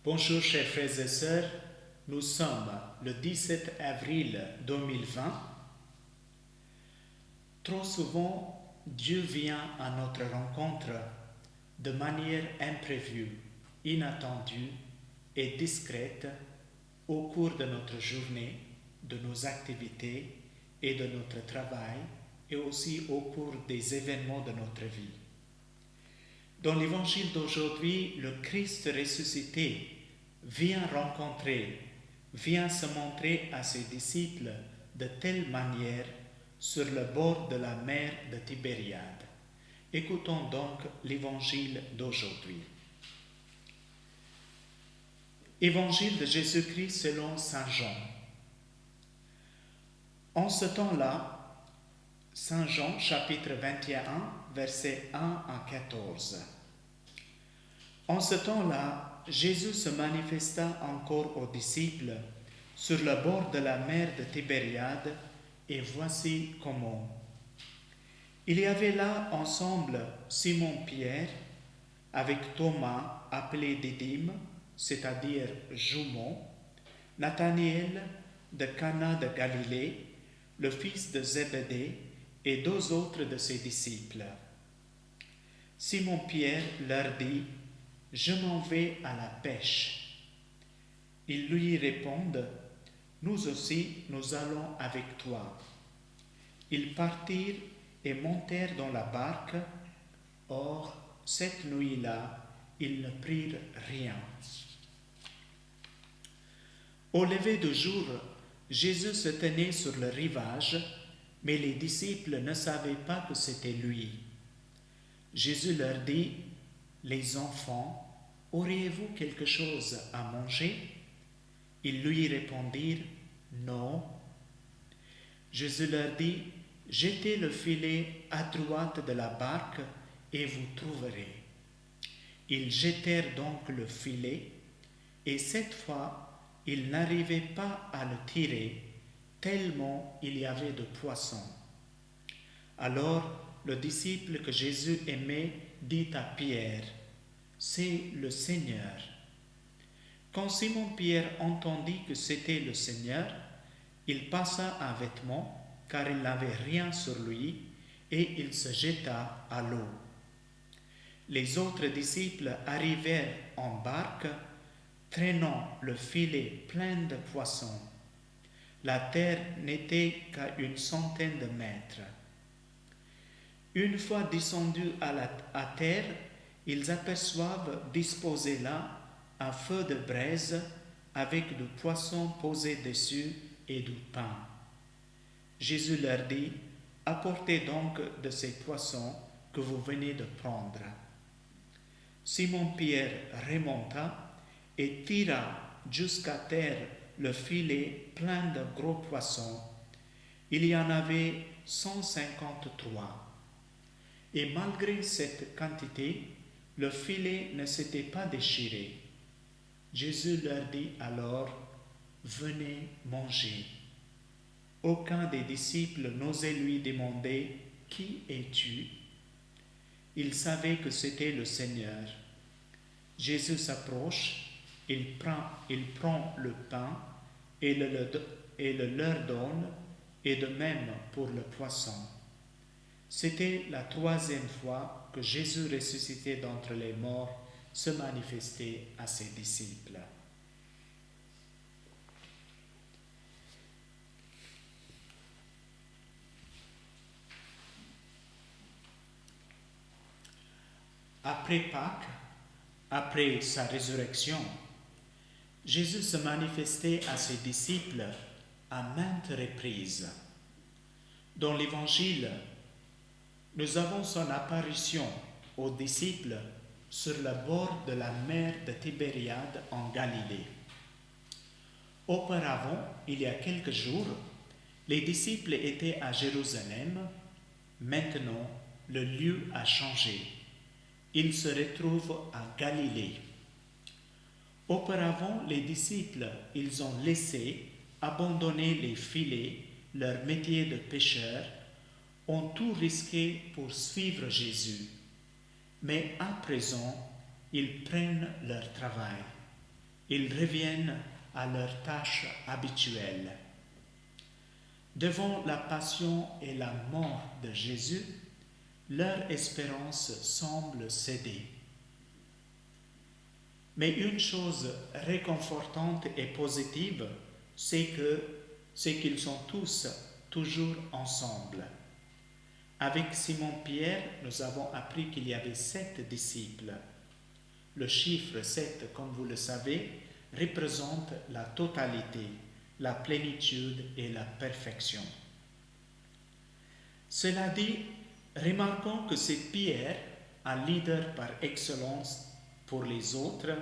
Bonjour chers frères et sœurs, nous sommes le 17 avril 2020. Trop souvent, Dieu vient à notre rencontre de manière imprévue, inattendue et discrète au cours de notre journée, de nos activités et de notre travail et aussi au cours des événements de notre vie. Dans l'évangile d'aujourd'hui, le Christ ressuscité vient se montrer à ses disciples de telle manière sur le bord de la mer de Tibériade. Écoutons donc l'évangile d'aujourd'hui. Évangile de Jésus-Christ selon Saint Jean. En ce temps-là, Saint Jean, chapitre 21, versets 1 à 14. En ce temps-là, Jésus se manifesta encore aux disciples sur le bord de la mer de Tibériade, et voici comment. Il y avait là ensemble Simon-Pierre, avec Thomas, appelé Didyme, c'est-à-dire jumeau, Nathanaël de Cana de Galilée, le fils de Zébédée, et deux autres de ses disciples. Simon-Pierre leur dit: « Je m'en vais à la pêche. » Ils lui répondent: « Nous aussi, nous allons avec toi. » Ils partirent et montèrent dans la barque. Or, cette nuit-là, ils ne prirent rien. Au lever du jour, Jésus se tenait sur le rivage, mais les disciples ne savaient pas que c'était lui. Jésus leur dit: « Les enfants, auriez-vous quelque chose à manger ?» Ils lui répondirent: « Non. » Jésus leur dit: « Jetez le filet à droite de la barque et vous trouverez. » Ils jetèrent donc le filet, et cette fois, ils n'arrivaient pas à le tirer, tellement il y avait de poissons. Alors, le disciple que Jésus aimait dit à Pierre: « C'est le Seigneur. » Quand Simon-Pierre entendit que c'était le Seigneur, il passa un vêtement, car il n'avait rien sur lui, et il se jeta à l'eau. Les autres disciples arrivèrent en barque, traînant le filet plein de poissons. La terre n'était qu'à 100 de mètres. Une fois descendus à terre, ils aperçoivent disposé là un feu de braise avec du poisson posé dessus et du pain. Jésus leur dit: « Apportez donc de ces poissons que vous venez de prendre. » Simon-Pierre remonta et tira jusqu'à terre le filet plein de gros poissons. Il y en avait 153. Et malgré cette quantité, le filet ne s'était pas déchiré. Jésus leur dit alors: « Venez manger. » Aucun des disciples n'osait lui demander: « Qui es-tu » Il savait que c'était le Seigneur. Jésus s'approche, il prend le pain et le leur donne, et de même pour le poisson. C'était la 3e fois que Jésus ressuscité d'entre les morts se manifestait à ses disciples. Après Pâques, après sa résurrection, Jésus se manifestait à ses disciples à maintes reprises. Dans l'Évangile, nous avons son apparition aux disciples sur le bord de la mer de Tibériade en Galilée. Auparavant, il y a quelques jours, les disciples étaient à Jérusalem. Maintenant, le lieu a changé. Ils se retrouvent à Galilée. Auparavant, les disciples, ils ont abandonné les filets, leur métier de pêcheurs, ont tout risqué pour suivre Jésus. Mais à présent, ils prennent leur travail. ils reviennent à leurs tâches habituelles. Devant la passion et la mort de Jésus, leur espérance semble céder. Mais une chose réconfortante et positive, c'est qu'ils sont tous toujours ensemble. Avec Simon-Pierre, nous avons appris qu'il y avait 7 disciples. Le chiffre 7, comme vous le savez, représente la totalité, la plénitude et la perfection. Cela dit, remarquons que c'est Pierre, un leader par excellence pour les autres,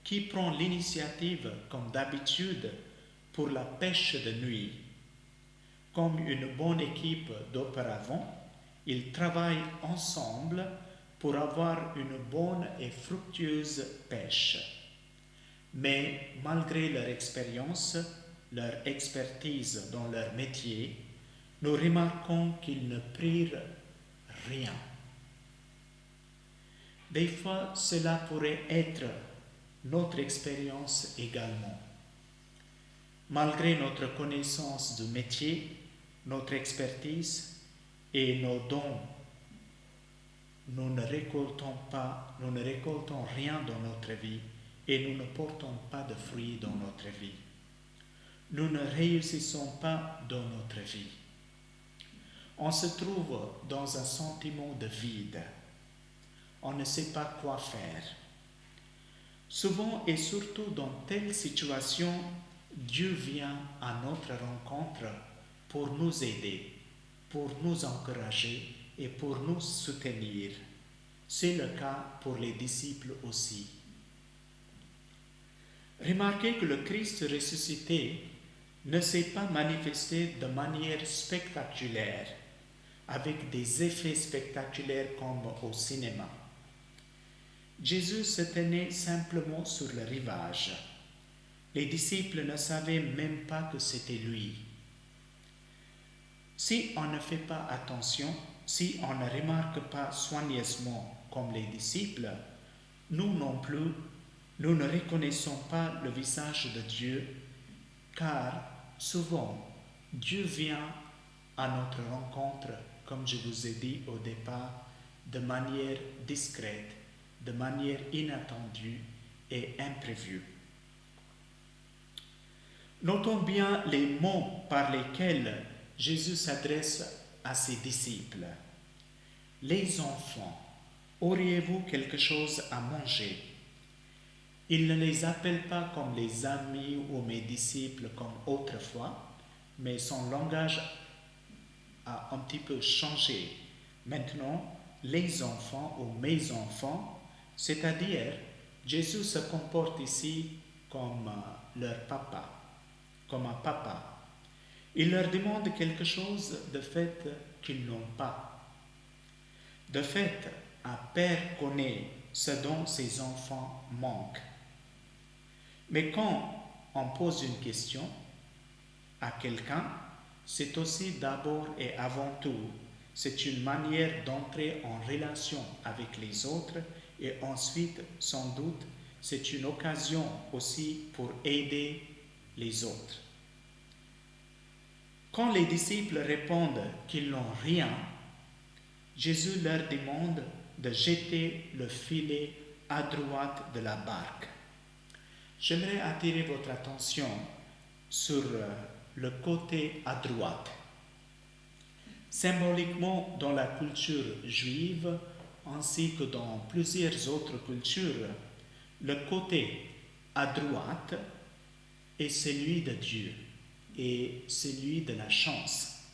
qui prend l'initiative, comme d'habitude, pour la pêche de nuit. Comme une bonne équipe d'auparavant, ils travaillent ensemble pour avoir une bonne et fructueuse pêche. Mais malgré leur expérience, leur expertise dans leur métier, nous remarquons qu'ils ne prirent rien. Des fois, cela pourrait être notre expérience également. Malgré notre connaissance du métier, notre expertise et nos dons, nous ne récoltons rien dans notre vie et nous ne portons pas de fruits dans notre vie. Nous ne réussissons pas dans notre vie. On se trouve dans un sentiment de vide. On ne sait pas quoi faire. Souvent et surtout dans telle situation, Dieu vient à notre rencontre pour nous aider, pour nous encourager et pour nous soutenir. C'est le cas pour les disciples aussi. Remarquez que le Christ ressuscité ne s'est pas manifesté de manière spectaculaire, avec des effets spectaculaires comme au cinéma. Jésus se tenait simplement sur le rivage. Les disciples ne savaient même pas que c'était lui. Si on ne fait pas attention, si on ne remarque pas soigneusement comme les disciples, nous non plus, nous ne reconnaissons pas le visage de Dieu, car souvent, Dieu vient à notre rencontre, comme je vous ai dit au départ, de manière discrète, de manière inattendue et imprévue. Notons bien les mots par lesquels Jésus s'adresse à ses disciples. Les enfants, auriez-vous quelque chose à manger? Il ne les appelle pas comme les amis ou mes disciples comme autrefois, mais son langage a un petit peu changé. Maintenant, les enfants ou mes enfants, c'est-à-dire Jésus se comporte ici comme leur papa, comme un papa. Il leur demande quelque chose de fait qu'ils n'ont pas. De fait, un père connaît ce dont ses enfants manquent. Mais quand on pose une question à quelqu'un, c'est aussi d'abord et avant tout, c'est une manière d'entrer en relation avec les autres et ensuite, sans doute, c'est une occasion aussi pour aider les autres. Quand les disciples répondent qu'ils n'ont rien, Jésus leur demande de jeter le filet à droite de la barque. J'aimerais attirer votre attention sur le côté à droite. Symboliquement, dans la culture juive, ainsi que dans plusieurs autres cultures, le côté à droite est celui de Dieu et celui de la chance.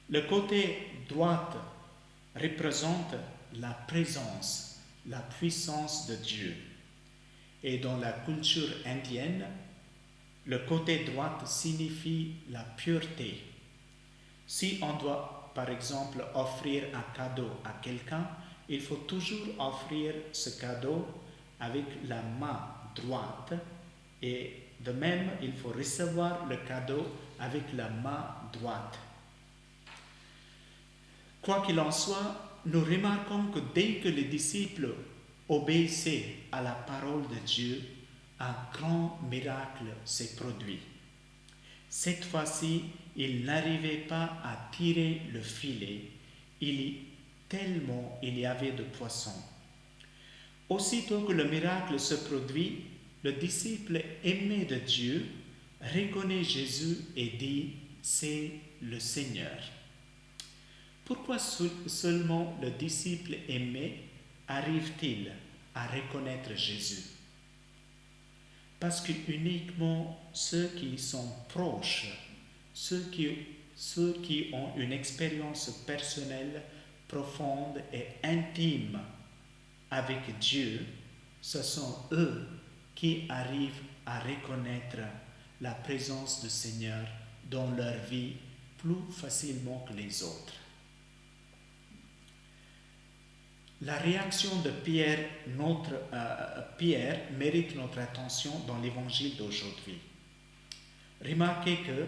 Le côté droite représente la présence, la puissance de Dieu. Et dans la culture indienne, le côté droite signifie la pureté. Si on doit, par exemple, offrir un cadeau à quelqu'un, il faut toujours offrir ce cadeau avec la main droite et de même, il faut recevoir le cadeau avec la main droite. Quoi qu'il en soit, nous remarquons que dès que les disciples obéissaient à la parole de Dieu, un grand miracle s'est produit. Cette fois-ci, il n'arrivait pas à tirer le filet, tellement il y avait de poissons. Aussitôt que le miracle se produit, le disciple aimé de Dieu reconnaît Jésus et dit, c'est le Seigneur. Pourquoi seulement le disciple aimé arrive-t-il à reconnaître Jésus? Parce que uniquement ceux qui sont proches, ceux qui ont une expérience personnelle profonde et intime avec Dieu, ce sont eux qui arrivent à reconnaître la présence du Seigneur dans leur vie plus facilement que les autres. La réaction de Pierre mérite notre attention dans l'évangile d'aujourd'hui. Remarquez que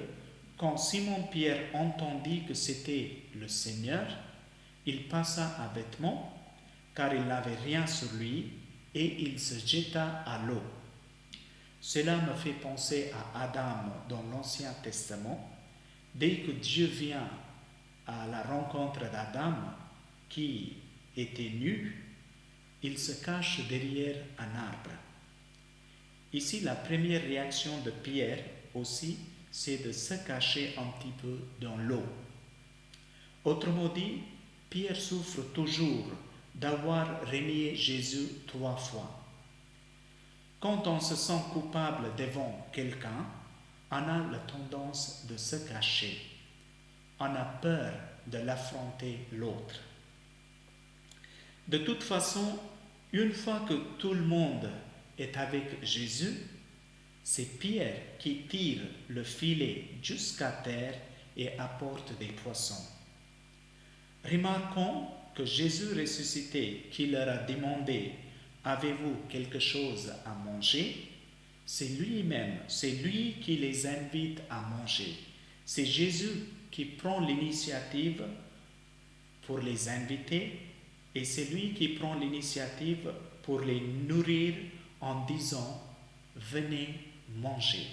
quand Simon-Pierre entendit que c'était le Seigneur, il passa un vêtement, car il n'avait rien sur lui, et il se jeta à l'eau. Cela me fait penser à Adam dans l'Ancien Testament. Dès que Dieu vient à la rencontre d'Adam, qui était nu, il se cache derrière un arbre. Ici, la première réaction de Pierre aussi, c'est de se cacher un petit peu dans l'eau. Autrement dit, Pierre souffre toujours d'avoir renié Jésus 3 fois. Quand on se sent coupable devant quelqu'un, on a la tendance de se cacher. On a peur de l'affronter l'autre. De toute façon, une fois que tout le monde est avec Jésus, c'est Pierre qui tire le filet jusqu'à terre et apporte des poissons. Remarquons que Jésus ressuscité, qui leur a demandé « Avez-vous quelque chose à manger ?» c'est lui-même, c'est lui qui les invite à manger. C'est Jésus qui prend l'initiative pour les inviter et c'est lui qui prend l'initiative pour les nourrir en disant « Venez manger ».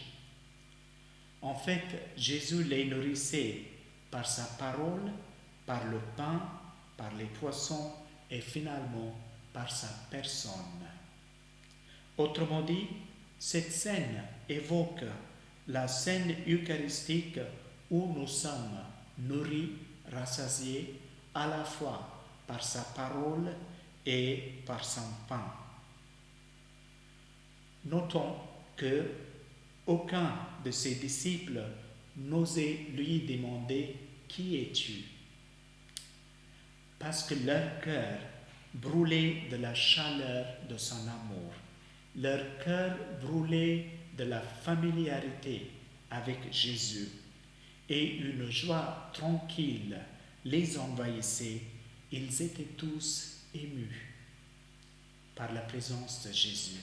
En fait, Jésus les nourrissait par sa parole, par le pain, par les poissons et finalement par sa personne. Autrement dit, cette scène évoque la scène eucharistique où nous sommes nourris, rassasiés à la fois par sa parole et par son pain. Notons que aucun de ses disciples n'osait lui demander « Qui es-tu » parce que leur cœur brûlait de la chaleur de son amour. Leur cœur brûlait de la familiarité avec Jésus et une joie tranquille les envahissait. Ils étaient tous émus par la présence de Jésus.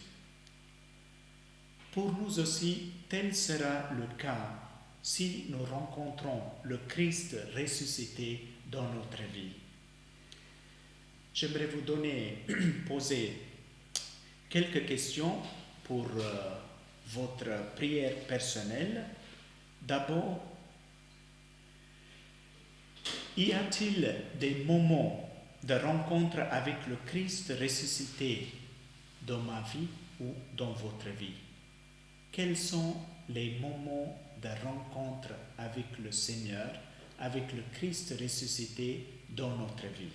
Pour nous aussi, tel sera le cas si nous rencontrons le Christ ressuscité dans notre vie. J'aimerais vous poser quelques questions pour votre prière personnelle. D'abord, y a-t-il des moments de rencontre avec le Christ ressuscité dans ma vie ou dans votre vie? Quels sont les moments de rencontre avec le Seigneur, avec le Christ ressuscité dans notre vie?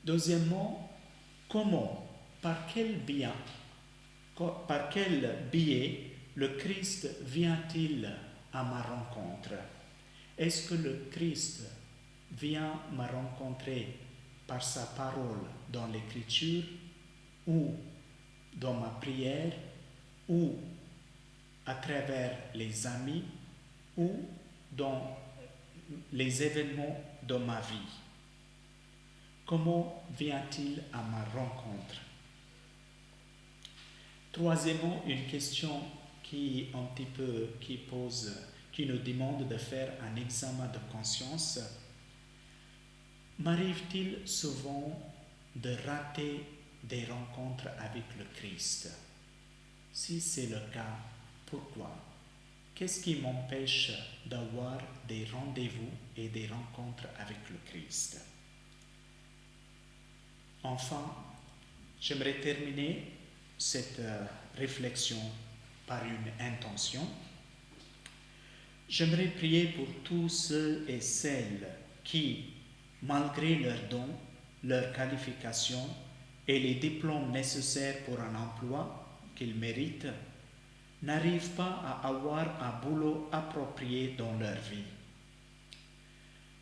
Deuxièmement, comment, par quel biais le Christ vient-il à ma rencontre? Est-ce que le Christ vient me rencontrer par sa parole dans l'Écriture ou dans ma prière ou à travers les amis ou dans les événements de ma vie? Comment vient-il à ma rencontre? Troisièmement, une question qui nous demande de faire un examen de conscience. M'arrive-t-il souvent de rater des rencontres avec le Christ? Si c'est le cas, pourquoi? Qu'est-ce qui m'empêche d'avoir des rendez-vous et des rencontres avec le Christ? Enfin, j'aimerais terminer cette réflexion par une intention. J'aimerais prier pour tous ceux et celles qui, malgré leurs dons, leurs qualifications et les diplômes nécessaires pour un emploi qu'ils méritent, n'arrivent pas à avoir un boulot approprié dans leur vie.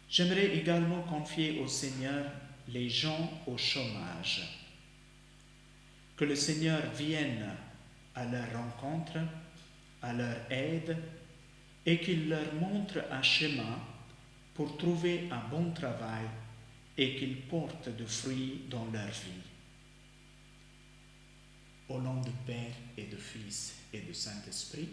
J'aimerais également confier au Seigneur les gens au chômage. Que le Seigneur vienne à leur rencontre, à leur aide, et qu'il leur montre un chemin pour trouver un bon travail et qu'ils portent de fruits dans leur vie. Au nom du Père et du Fils et du Saint-Esprit,